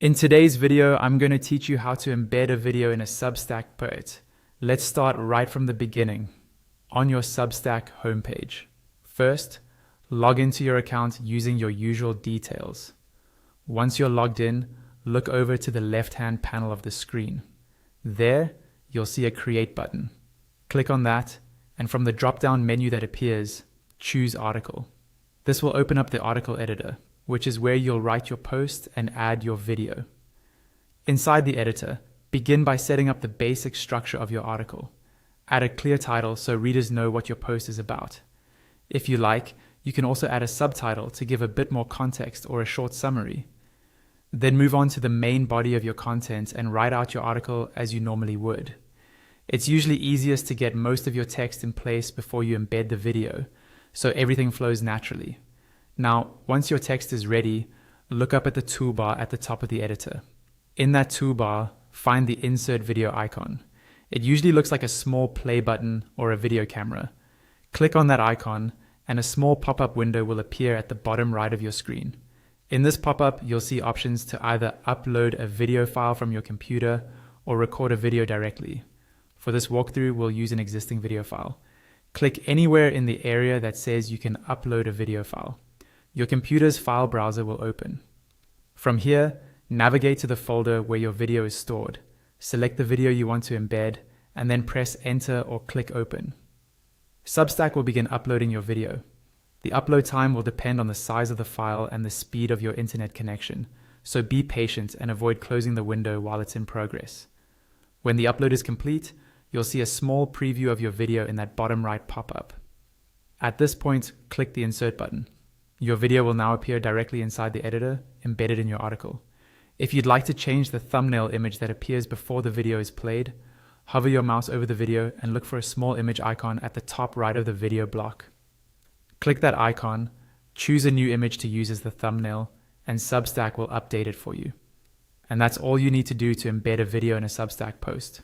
In today's video, I'm going to teach you how to embed a video in a Substack post. Let's start right from the beginning, on your Substack homepage. First, log into your account using your usual details. Once you're logged in, look over to the left-hand panel of the screen. There, you'll see a Create button. Click on that, and from the drop-down menu that appears, choose Article. This will open up the article editor, which is where you'll write your post and add your video. Inside the editor, begin by setting up the basic structure of your article. Add a clear title so readers know what your post is about. If you like, you can also add a subtitle to give a bit more context or a short summary. Then move on to the main body of your content and write out your article as you normally would. It's usually easiest to get most of your text in place before you embed the video, so everything flows naturally. Now, once your text is ready, look up at the toolbar at the top of the editor. In that toolbar, find the Insert Video icon. It usually looks like a small play button or a video camera. Click on that icon, and a small pop-up window will appear at the bottom right of your screen. In this pop-up, you'll see options to either upload a video file from your computer or record a video directly. For this walkthrough, we'll use an existing video file. Click anywhere in the area that says you can upload a video file. Your computer's file browser will open. From here, navigate to the folder where your video is stored. Select the video you want to embed, and then press Enter or click Open. Substack will begin uploading your video. The upload time will depend on the size of the file and the speed of your internet connection, so be patient and avoid closing the window while it's in progress. When the upload is complete, you'll see a small preview of your video in that bottom right pop-up. At this point, click the Insert button. Your video will now appear directly inside the editor, embedded in your article. If you'd like to change the thumbnail image that appears before the video is played, hover your mouse over the video and look for a small image icon at the top right of the video block. Click that icon, choose a new image to use as the thumbnail, and Substack will update it for you. And that's all you need to do to embed a video in a Substack post.